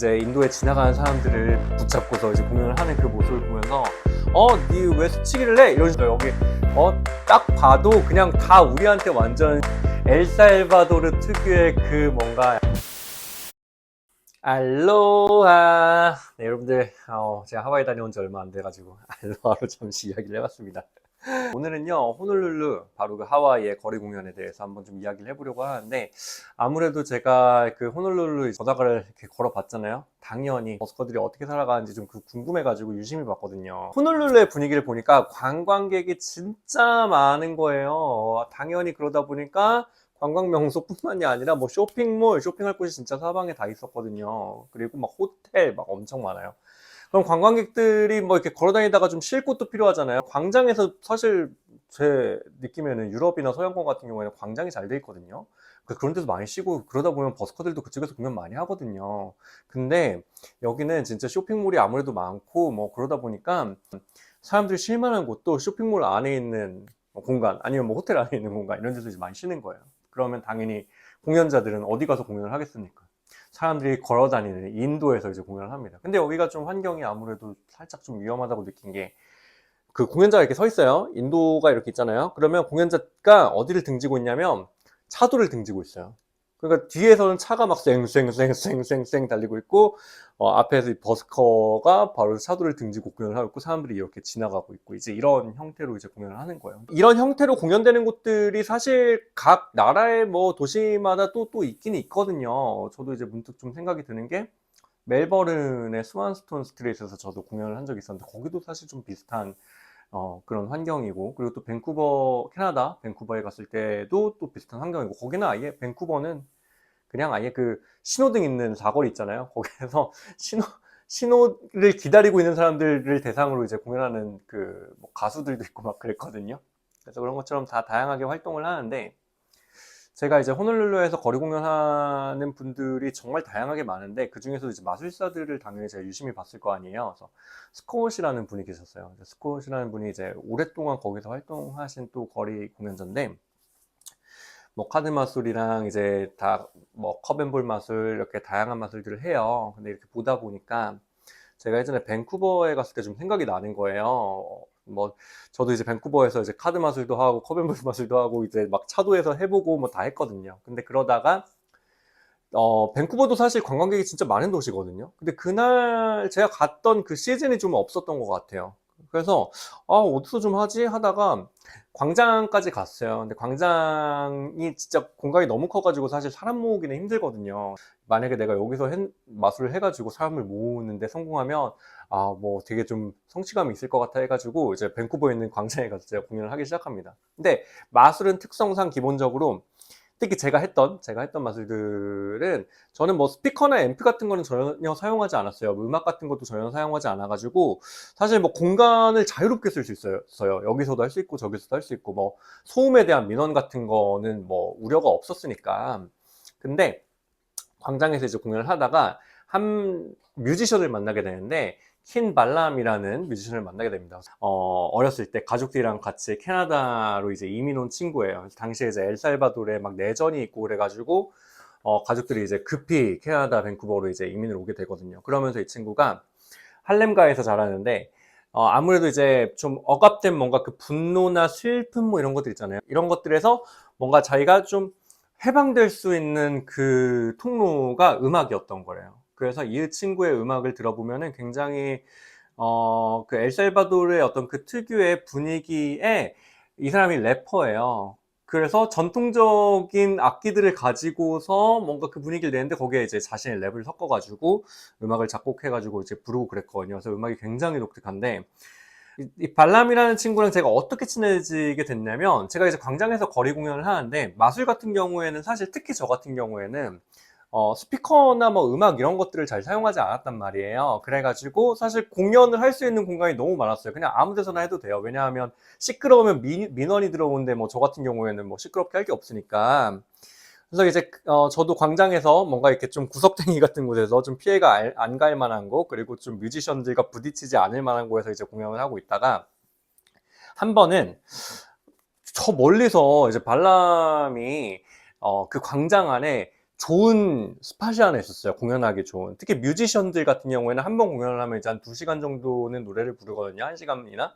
이제 인도에 지나가는 사람들을 붙잡고서 이제 공연을 하는 그 모습을 보면서 니 왜 스치기를 해? 이런 식으로 여기 딱 봐도 그냥 다 우리한테 완전 엘살바도르 특유의 그 뭔가 알로하. 네, 여러분들 제가 하와이 다녀온 지 얼마 안 돼가지고 알로하로 잠시 이야기를 해봤습니다. 오늘은요 호놀룰루, 바로 그 하와이의 거리 공연에 대해서 한번 좀 이야기를 해보려고 하는데, 아무래도 제가 그 호놀룰루 바다가를 이렇게 걸어봤잖아요. 당연히 버스커들이 어떻게 살아가는지 좀 궁금해가지고 유심히 봤거든요. 호놀룰루의 분위기를 보니까 관광객이 진짜 많은 거예요. 당연히 그러다 보니까 관광 명소뿐만이 아니라 뭐 쇼핑몰, 쇼핑할 곳이 진짜 사방에 다 있었거든요. 그리고 막 호텔 막 엄청 많아요. 그럼 관광객들이 뭐 이렇게 걸어 다니다가 좀 쉴 곳도 필요하잖아요. 광장에서 사실 제 느낌에는 유럽이나 서양권 같은 경우에는 광장이 잘 돼 있거든요. 그런 데서 많이 쉬고, 그러다 보면 버스커들도 그쪽에서 공연 많이 하거든요. 근데 여기는 진짜 쇼핑몰이 아무래도 많고 뭐 그러다 보니까 사람들이 쉴 만한 곳도 쇼핑몰 안에 있는 공간, 아니면 뭐 호텔 안에 있는 공간, 이런 데서 이제 많이 쉬는 거예요. 그러면 당연히 공연자들은 어디 가서 공연을 하겠습니까? 사람들이 걸어 다니는 인도에서 이제 공연을 합니다. 근데 여기가 좀 환경이 아무래도 살짝 좀 위험하다고 느낀 게, 그 공연자가 이렇게 서 있어요. 인도가 이렇게 있잖아요. 그러면 공연자가 어디를 등지고 있냐면 차도를 등지고 있어요. 그러니까 뒤에서는 차가 막 쌩쌩쌩쌩쌩쌩 달리고 있고, 앞에서 버스커가 바로 차도를 등지고 공연을 하고 있고, 사람들이 이렇게 지나가고 있고, 이제 이런 형태로 이제 공연을 하는 거예요. 이런 형태로 공연되는 곳들이 사실 각 나라의 뭐 도시마다 또 있긴 있거든요. 저도 이제 문득 좀 생각이 드는 게, 멜버른의 스완스톤 스트리트에서 저도 공연을 한 적이 있었는데, 거기도 사실 좀 비슷한 그런 환경이고, 그리고 또 밴쿠버, 캐나다 밴쿠버에 갔을 때도 또 비슷한 환경이고, 거기는 아예 밴쿠버는 그냥 아예 그 신호등 있는 사거리 있잖아요. 거기에서 신호를 기다리고 있는 사람들을 대상으로 이제 공연하는 그뭐 가수들도 있고 막 그랬거든요. 그래서 그런 것처럼 다 다양하게 활동을 하는데, 제가 이제 호놀룰루에서 거리 공연하는 분들이 정말 다양하게 많은데, 그 중에서 이제 마술사들을 당연히 제가 유심히 봤을 거 아니에요. 그래서 스콧이라는 분이 계셨어요. 스콧이라는 분이 이제 오랫동안 거기서 활동하신 또 거리 공연자인데, 뭐 카드 마술이랑 이제 다 뭐 컵앤볼 마술, 이렇게 다양한 마술들을 해요. 근데 이렇게 보다 보니까 제가 예전에 밴쿠버에 갔을 때 좀 생각이 나는 거예요. 뭐 저도 이제 밴쿠버에서 이제 카드 마술도 하고 컵앤볼 마술도 하고 이제 막 차도에서 해보고 뭐 다 했거든요. 근데 그러다가 밴쿠버도 사실 관광객이 진짜 많은 도시거든요. 근데 그날 제가 갔던 그 시즌이 좀 없었던 것 같아요. 그래서 어디서 좀 하지 하다가 광장까지 갔어요. 근데 광장이 진짜 공간이 너무 커가지고 사실 사람 모으기는 힘들거든요. 만약에 내가 여기서 마술을 해가지고 사람을 모으는데 성공하면 뭐 되게 좀 성취감이 있을 것 같아 해가지고 이제 밴쿠버에 있는 광장에 가서 제가 공연을 하기 시작합니다. 근데 마술은 특성상 기본적으로, 특히 제가 했던 마술들은, 저는 뭐 스피커나 앰프 같은 거는 전혀 사용하지 않았어요. 음악 같은 것도 전혀 사용하지 않아가지고 사실 뭐 공간을 자유롭게 쓸 수 있어요. 여기서도 할 수 있고 저기서도 할 수 있고, 뭐 소음에 대한 민원 같은 거는 뭐 우려가 없었으니까. 근데 광장에서 이제 공연을 하다가 한 뮤지션을 만나게 되는데, 킨 발람이라는 뮤지션을 만나게 됩니다. 어렸을 때 가족들이랑 같이 캐나다로 이제 이민 온 친구예요. 당시에 이제 엘살바도르에 막 내전이 있고 그래가지고 가족들이 이제 급히 캐나다 밴쿠버로 이제 이민을 오게 되거든요. 그러면서 이 친구가 할렘가에서 자라는데, 아무래도 이제 좀 억압된 뭔가 그 분노나 슬픔 뭐 이런 것들 있잖아요. 이런 것들에서 뭔가 자기가 좀 해방될 수 있는 그 통로가 음악이었던 거래요. 그래서 이 친구의 음악을 들어보면은 굉장히 그 엘살바도르의 어떤 그 특유의 분위기에, 이 사람이 래퍼예요. 그래서 전통적인 악기들을 가지고서 뭔가 그 분위기를 내는데, 거기에 이제 자신의 랩을 섞어가지고 음악을 작곡해가지고 이제 부르고 그랬거든요. 그래서 음악이 굉장히 독특한데, 이 발람이라는 친구랑 제가 어떻게 친해지게 됐냐면, 제가 이제 광장에서 거리 공연을 하는데, 마술 같은 경우에는 사실 특히 저 같은 경우에는 스피커나 뭐 음악 이런 것들을 잘 사용하지 않았단 말이에요. 그래가지고 사실 공연을 할 수 있는 공간이 너무 많았어요. 그냥 아무 데서나 해도 돼요. 왜냐하면 시끄러우면 민원이 들어오는데, 뭐 저 같은 경우에는 뭐 시끄럽게 할 게 없으니까. 그래서 이제 저도 광장에서 뭔가 이렇게 좀 구석탱이 같은 곳에서 좀 피해가 안 갈 만한 곳, 그리고 좀 뮤지션들과 부딪히지 않을 만한 곳에서 이제 공연을 하고 있다가, 한 번은 저 멀리서 이제 발람이 그 광장 안에 좋은 스팟이 하나 있었어요. 공연하기 좋은. 특히 뮤지션들 같은 경우에는 한 번 공연을 하면 이제 한 2시간 정도는 노래를 부르거든요. 1시간이나.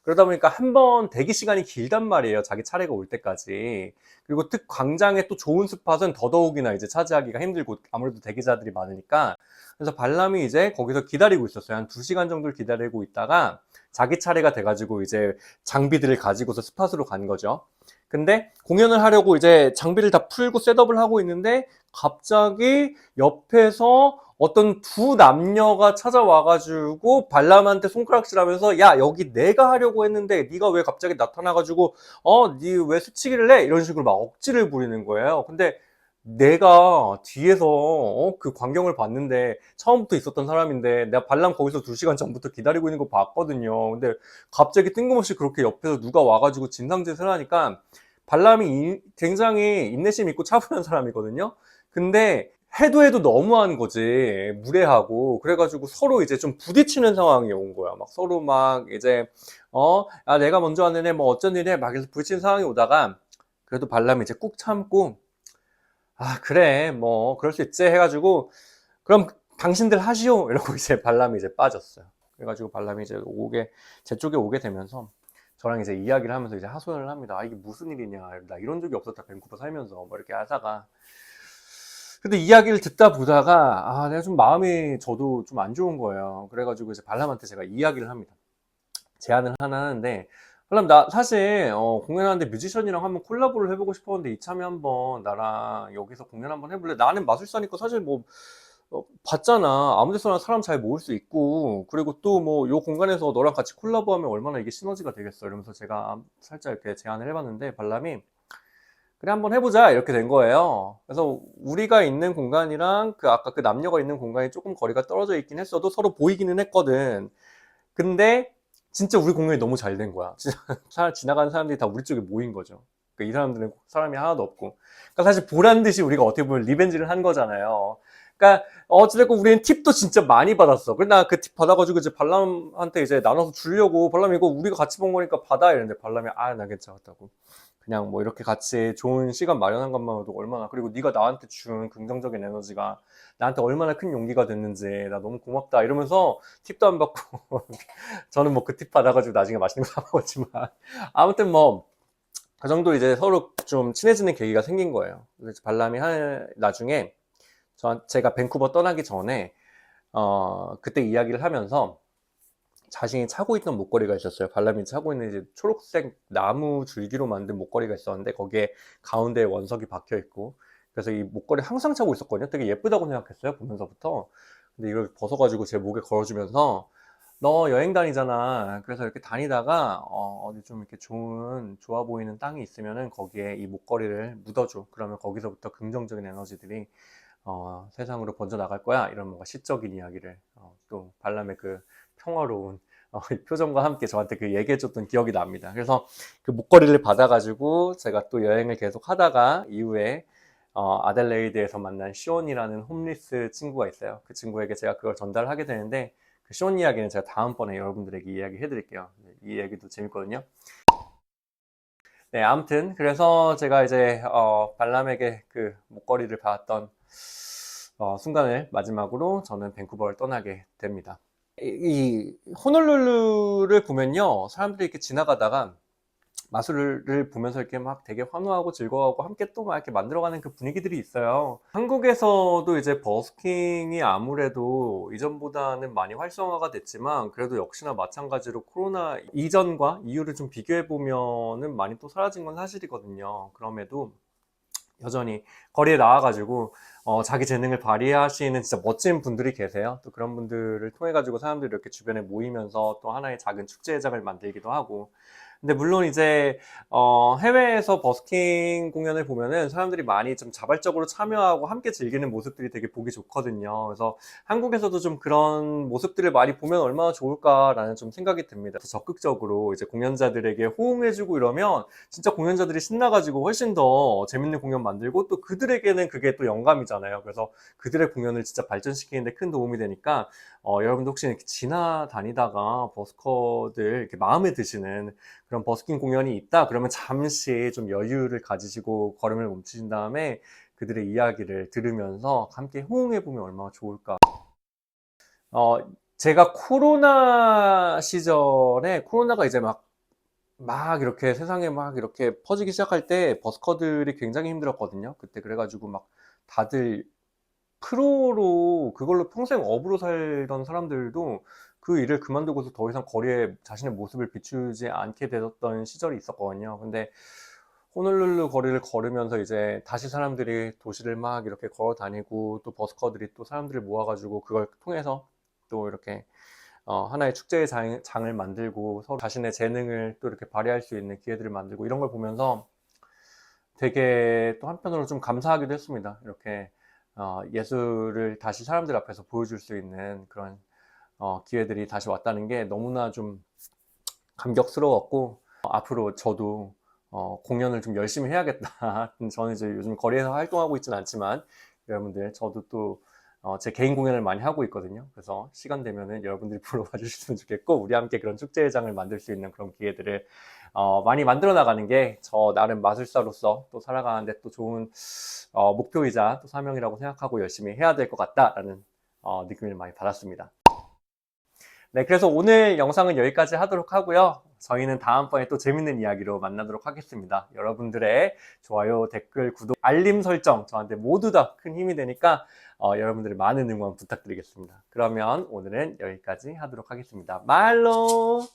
그러다 보니까 한 번 대기 시간이 길단 말이에요. 자기 차례가 올 때까지. 그리고 특 광장에 또 좋은 스팟은 더더욱이나 이제 차지하기가 힘들고 아무래도 대기자들이 많으니까. 그래서 발람이 이제 거기서 기다리고 있었어요. 한 2시간 정도를 기다리고 있다가 자기 차례가 돼가지고 이제 장비들을 가지고서 스팟으로 간 거죠. 근데 공연을 하려고 이제 장비를 다 풀고 셋업을 하고 있는데 갑자기 옆에서 어떤 두 남녀가 찾아와가지고 발람한테 손가락질하면서 야 여기 내가 하려고 했는데 네가 왜 갑자기 나타나가지고 니 왜 스치기를 해? 이런 식으로 막 억지를 부리는 거예요. 근데 내가 뒤에서 그 광경을 봤는데 처음부터 있었던 사람인데 내가 발람 거기서 2시간 전부터 기다리고 있는 거 봤거든요. 근데 갑자기 뜬금없이 그렇게 옆에서 누가 와가지고 진상짓을 하니까 발람이 굉장히 인내심 있고 차분한 사람이거든요. 근데 해도 너무한 거지. 무례하고. 그래가지고 서로 이제 좀 부딪히는 상황이 온 거야. 막 서로 막 이제, 내가 먼저 왔는데 뭐 어쩐 일이야. 막 이래서 부딪히는 상황이 오다가 그래도 발람이 이제 꾹 참고, 그래. 뭐, 그럴 수 있지. 해가지고, 그럼 당신들 하시오. 이러고 이제 발람이 이제 빠졌어요. 그래가지고 발람이 이제 제 쪽에 오게 되면서 저랑 이제 이야기를 하면서 이제 하소연을 합니다. 이게 무슨 일이냐. 나 이런 적이 없었다. 밴쿠버 살면서. 뭐 이렇게 하다가. 근데 이야기를 듣다 보다가 내가 좀 마음이 저도 좀 안 좋은 거예요. 그래가지고 이제 발람한테 제가 이야기를 합니다. 제안을 하나 하는데 발람 나 사실 공연하는데 뮤지션이랑 한번 콜라보를 해보고 싶었는데 이참에 한번 나랑 여기서 공연 한번 해볼래? 나는 마술사니까 사실 뭐 봤잖아. 아무 데서나 사람 잘 모을 수 있고 그리고 또 뭐 요 공간에서 너랑 같이 콜라보하면 얼마나 이게 시너지가 되겠어 이러면서 제가 살짝 이렇게 제안을 해봤는데 발람이 그래 한번 해보자 이렇게 된 거예요. 그래서 우리가 있는 공간이랑 그 아까 그 남녀가 있는 공간이 조금 거리가 떨어져 있긴 했어도 서로 보이기는 했거든. 근데 진짜 우리 공연이 너무 잘 된 거야. 진짜 지나가는 사람들이 다 우리 쪽에 모인 거죠. 그러니까 이 사람들은 사람이 하나도 없고. 그러니까 사실 보란 듯이 우리가 어떻게 보면 리벤지를 한 거잖아요. 그러니까 어찌됐건 우리는 팁도 진짜 많이 받았어. 그래 나 그 팁 받아가지고 이제 발람한테 이제 나눠서 주려고 발람 이거 우리가 같이 본 거니까 받아 이랬는데 발람이 나 괜찮았다고. 그냥 뭐 이렇게 같이 좋은 시간 마련한 것만으로도 얼마나 그리고 네가 나한테 준 긍정적인 에너지가 나한테 얼마나 큰 용기가 됐는지 나 너무 고맙다 이러면서 팁도 안 받고 저는 뭐 그 팁 받아가지고 나중에 맛있는 거 사 먹었지만 아무튼 뭐 그 정도 이제 서로 좀 친해지는 계기가 생긴 거예요. 그래서 발람이 나중에 제가 밴쿠버 떠나기 전에 그때 이야기를 하면서 자신이 차고 있던 목걸이가 있었어요. 발람이 차고 있는 이제 초록색 나무 줄기로 만든 목걸이가 있었는데 거기에 가운데에 원석이 박혀 있고 그래서 이 목걸이 항상 차고 있었거든요. 되게 예쁘다고 생각했어요. 보면서부터. 근데 이걸 벗어가지고 제 목에 걸어주면서 너 여행 다니잖아. 그래서 이렇게 다니다가 어디 좀 이렇게 좋아 보이는 땅이 있으면은 거기에 이 목걸이를 묻어줘. 그러면 거기서부터 긍정적인 에너지들이 세상으로 번져 나갈 거야. 이런 뭔가 시적인 이야기를 또 발람의 그 평화로운 이 표정과 함께 저한테 그 얘기해줬던 기억이 납니다. 그래서 그 목걸이를 받아가지고 제가 또 여행을 계속 하다가 이후에 아델레이드에서 만난 시온이라는 홈리스 친구가 있어요. 그 친구에게 제가 그걸 전달하게 되는데 그 시온 이야기는 제가 다음번에 여러분들에게 이야기해 드릴게요. 이 얘기도 재밌거든요. 네, 아무튼 그래서 제가 이제 발람에게 그 목걸이를 받았던 순간을 마지막으로 저는 밴쿠버를 떠나게 됩니다. 이 호놀룰루를 보면요, 사람들이 이렇게 지나가다가 마술을 보면서 이렇게 막 되게 환호하고 즐거워하고 함께 또 막 이렇게 만들어가는 그 분위기들이 있어요. 한국에서도 이제 버스킹이 아무래도 이전보다는 많이 활성화가 됐지만 그래도 역시나 마찬가지로 코로나 이전과 이후를 좀 비교해 보면은 많이 또 사라진 건 사실이거든요. 그럼에도 여전히 거리에 나와가지고 자기 재능을 발휘하시는 진짜 멋진 분들이 계세요. 또 그런 분들을 통해 가지고 사람들이 이렇게 주변에 모이면서 또 하나의 작은 축제장을 만들기도 하고. 근데 물론 이제 해외에서 버스킹 공연을 보면은 사람들이 많이 좀 자발적으로 참여하고 함께 즐기는 모습들이 되게 보기 좋거든요. 그래서 한국에서도 좀 그런 모습들을 많이 보면 얼마나 좋을까라는 좀 생각이 듭니다. 적극적으로 이제 공연자들에게 호응해주고 이러면 진짜 공연자들이 신나가지고 훨씬 더 재밌는 공연 만들고 또 그들에게는 그게 또 영감이잖아요. 그래서 그들의 공연을 진짜 발전시키는데 큰 도움이 되니까 여러분도 혹시 이렇게 지나다니다가 버스커들 이렇게 마음에 드시는 그런 버스킹 공연이 있다 그러면 잠시 좀 여유를 가지시고 걸음을 멈추신 다음에 그들의 이야기를 들으면서 함께 호응해보면 얼마나 좋을까. 제가 코로나 시절에 코로나가 이제 막 이렇게 세상에 막 이렇게 퍼지기 시작할 때 버스커들이 굉장히 힘들었거든요. 그때 그래가지고 막 다들 프로로 그걸로 평생 업으로 살던 사람들도 그 일을 그만두고서 더 이상 거리에 자신의 모습을 비추지 않게 되었던 시절이 있었거든요. 근데 호놀룰루 거리를 걸으면서 이제 다시 사람들이 도시를 막 이렇게 걸어 다니고 또 버스커들이 또 사람들을 모아가지고 그걸 통해서 또 이렇게 하나의 축제의 장을 만들고 서로 자신의 재능을 또 이렇게 발휘할 수 있는 기회들을 만들고 이런 걸 보면서 되게 또 한편으로 좀 감사하기도 했습니다. 이렇게 예술을 다시 사람들 앞에서 보여줄 수 있는 그런 기회들이 다시 왔다는 게 너무나 좀 감격스러웠고 앞으로 저도 공연을 좀 열심히 해야겠다. 저는 이제 요즘 거리에서 활동하고 있지는 않지만 여러분들 저도 또 제 개인 공연을 많이 하고 있거든요. 그래서 시간 되면은 여러분들이 보러 와주셨으면 좋겠고 우리 함께 그런 축제회장을 만들 수 있는 그런 기회들을 많이 만들어 나가는 게 저 나름 마술사로서 또 살아가는데 또 좋은 목표이자 또 사명이라고 생각하고 열심히 해야 될 것 같다라는 느낌을 많이 받았습니다. 네, 그래서 오늘 영상은 여기까지 하도록 하고요. 저희는 다음번에 또 재밌는 이야기로 만나도록 하겠습니다. 여러분들의 좋아요, 댓글, 구독, 알림 설정 저한테 모두 다 큰 힘이 되니까 여러분들의 많은 응원 부탁드리겠습니다. 그러면 오늘은 여기까지 하도록 하겠습니다. 말로!